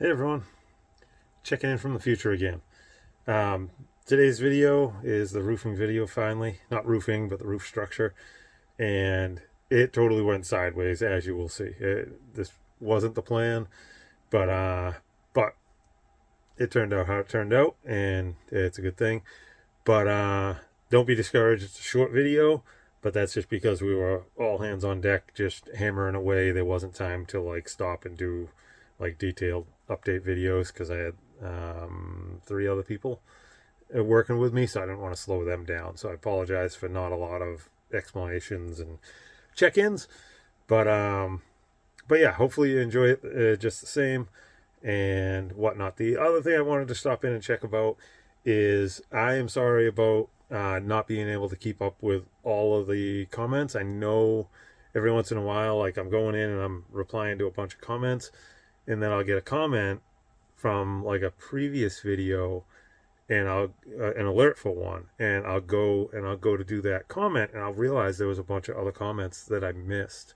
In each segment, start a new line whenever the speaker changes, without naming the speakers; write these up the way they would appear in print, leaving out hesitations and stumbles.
Hey everyone, checking in from the future again. Today's video is the roofing video finally. Not roofing, but the roof structure. And it totally went sideways, as you will see. This wasn't the plan, but it turned out how it turned out, and it's a good thing. But don't be discouraged, it's a short video, but that's just because we were all hands on deck just hammering away. There wasn't time to like stop and do like detailed update videos because I had 3 other people working with me, so I didn't want to slow them down. So I apologize for not a lot of explanations and check-ins, but yeah, hopefully you enjoy it just the same and whatnot. The other thing I wanted to stop in and check about is I am sorry about not being able to keep up with all of the comments. I know every once in a while, like I'm going in and I'm replying to a bunch of comments, and then I'll get a comment from like a previous video, and I'll an alert for one, and I'll go to do that comment, and I'll realize there was a bunch of other comments that I missed.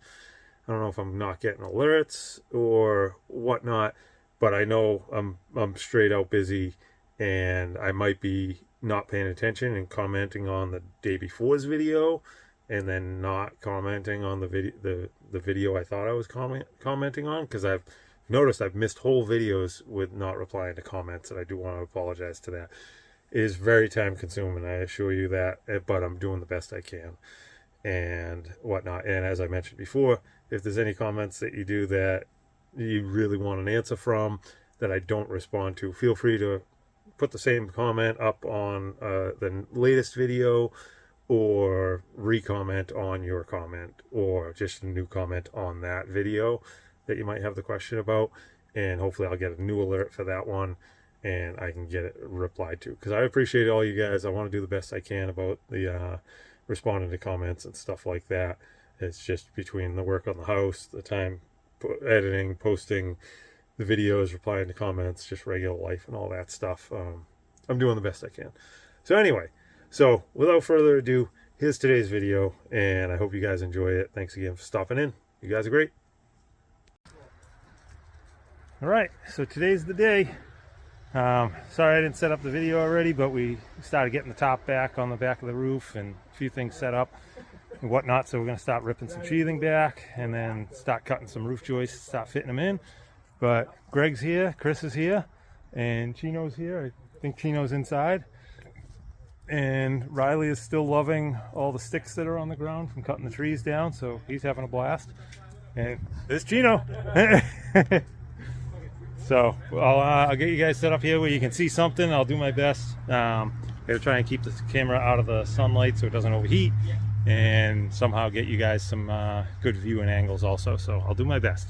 I don't know if I'm not getting alerts or whatnot, but I know I'm straight out busy, and I might be not paying attention and commenting on the day before's video, and then not commenting on the video I thought I was commenting on, because I've noticed I've missed whole videos with not replying to comments, and I do want to apologize to that. It is very time consuming, I assure you that, but I'm doing the best I can and whatnot. And as I mentioned before, if there's any comments that you do that you really want an answer from that I don't respond to, feel free to put the same comment up on the latest video, or re-comment on your comment, or just a new comment on that video that you might have the question about, and hopefully I'll get a new alert for that one and I can get it replied to, because I appreciate all you guys. I want to do the best I can about the responding to comments and stuff like that. It's just between the work on the house, the time editing, posting the videos, replying to comments, just regular life and all that stuff. I'm doing the best I can. So anyway, so without further ado, here's today's video, and I hope you guys enjoy it. Thanks again for stopping in. You guys are great. All right, so today's the day. Sorry I didn't set up the video already, but we started getting the top back on the back of the roof and a few things set up and whatnot. So we're going to start ripping some sheathing back and then start cutting some roof joists, start fitting them in. But Greg's here, Chris is here, and Chino's here. I think Chino's inside. And Riley is still loving all the sticks that are on the ground from cutting the trees down, so he's having a blast. And there's Chino. So I'll get you guys set up here where you can see something. I'll do my best. Gotta try and keep the camera out of the sunlight so it doesn't overheat, and somehow get you guys some good viewing angles also. So I'll do my best.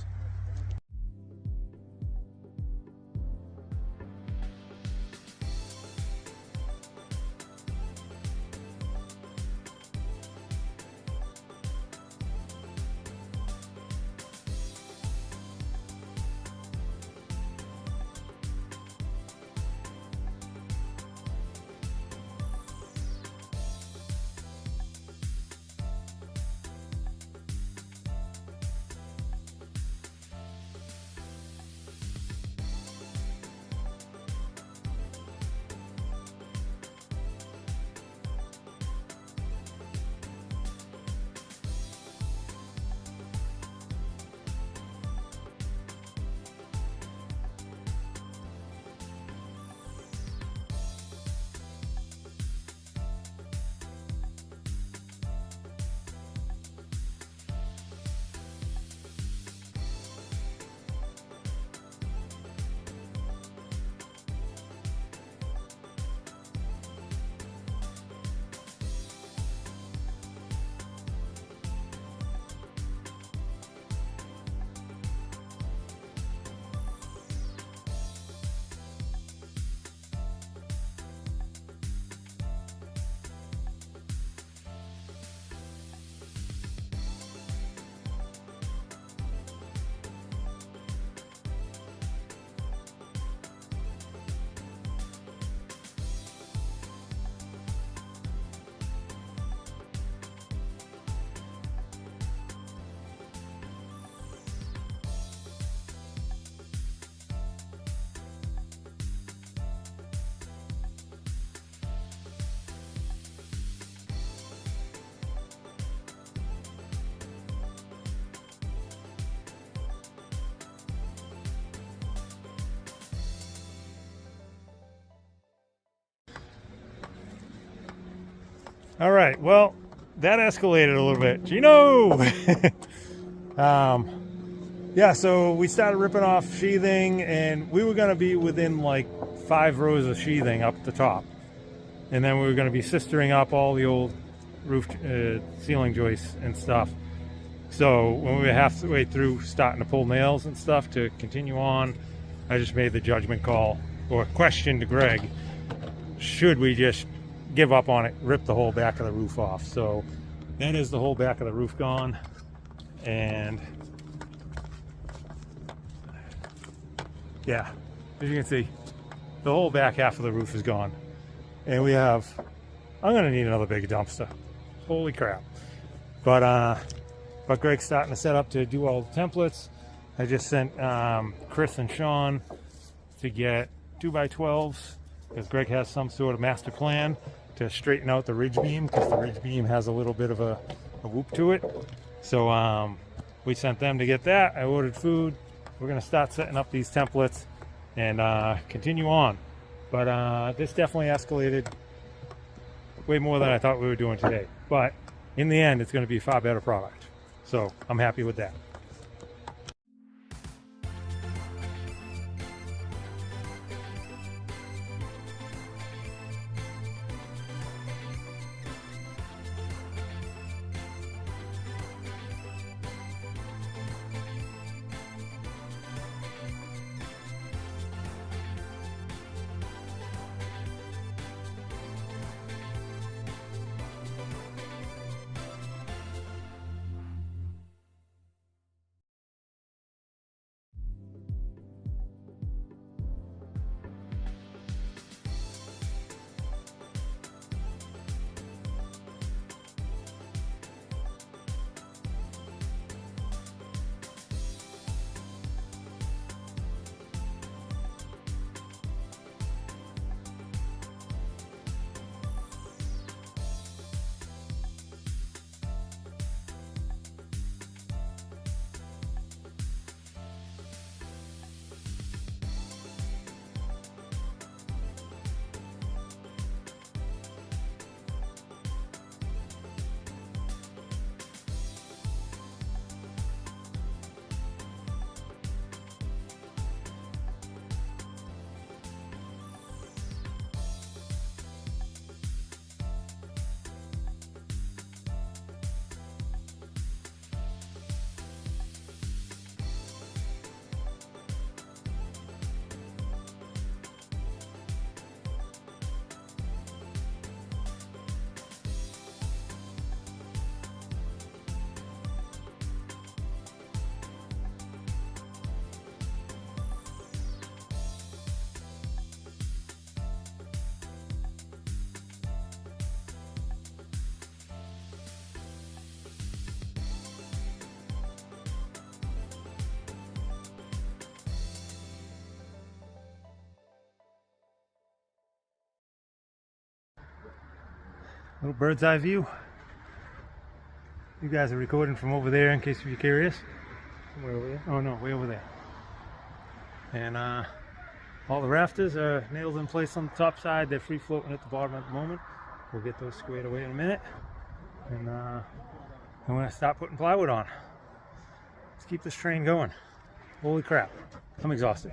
All right, well, that escalated a little bit. Gino! Yeah, so we started ripping off sheathing, and we were going to be within like 5 rows of sheathing up the top. And then we were going to be sistering up all the old roof ceiling joists and stuff. So when we were halfway through starting to pull nails and stuff to continue on, I just made the judgment call, or question to Greg, should we just give up on it, rip the whole back of the roof off? So that is the whole back of the roof gone. And yeah, as you can see, the whole back half of the roof is gone. And we have, I'm gonna need another big dumpster. Holy crap. But Greg's starting to set up to do all the templates. I just sent Chris and Sean to get 2x12s because Greg has some sort of master plan to straighten out the ridge beam, because the ridge beam has a little bit of a whoop to it. So we sent them to get that. I ordered food. We're gonna start setting up these templates and continue on. But this definitely escalated way more than I thought we were doing today. But in the end, it's going to be a far better product. So I'm happy with that. Little bird's eye view. You guys are recording from over there in case you're curious.
Way over there?
Oh no, way over there. And all the rafters are nailed in place on the top side. They're free floating at the bottom at the moment. We'll get those squared away in a minute. And I'm gonna start putting plywood on. Let's keep this train going. Holy crap, I'm exhausted.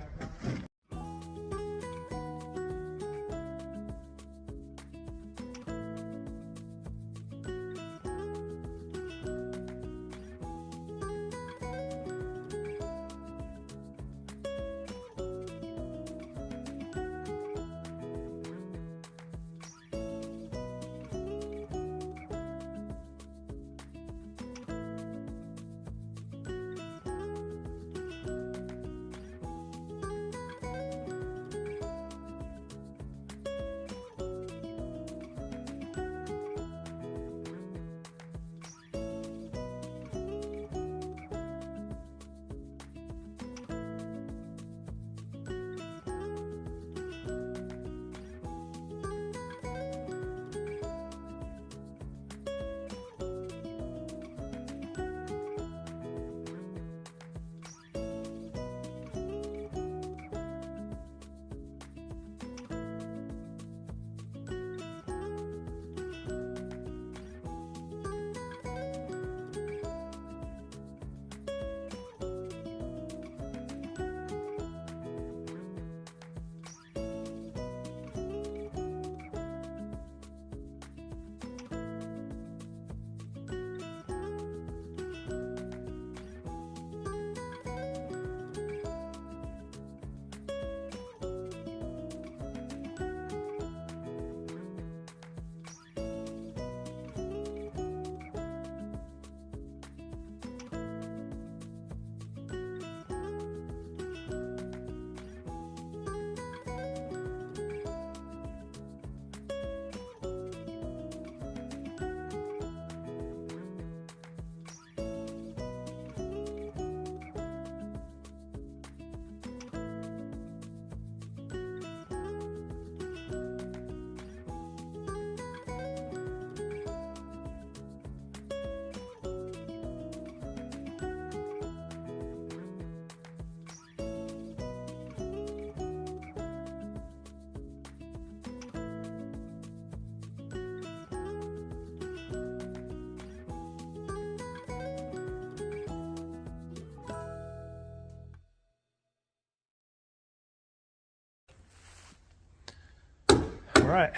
right.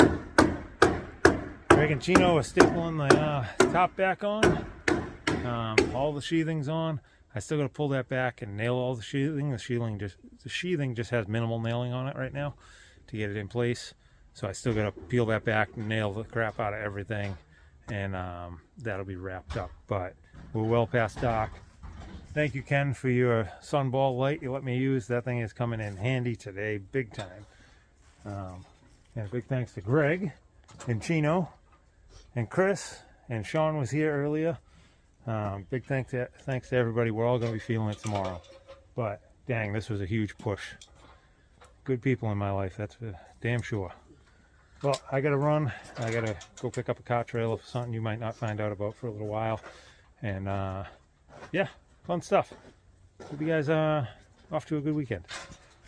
Greg and Chino are stapling the top back on. All the sheathing's on. I still got to pull that back and nail all the sheathing. The sheathing just has minimal nailing on it right now to get it in place. So I still got to peel that back and nail the crap out of everything, and that'll be wrapped up. But we're well past dark. Thank you, Ken, for your sunball light you let me use. That thing is coming in handy today, big time. And a big thanks to Greg and Chino and Chris, and Sean was here earlier. Big thanks to everybody. We're all going to be feeling it tomorrow. But dang, this was a huge push. Good people in my life, that's for damn sure. Well, I got to run. I got to go pick up a car trailer for something you might not find out about for a little while. And yeah, fun stuff. Hope you guys off to a good weekend.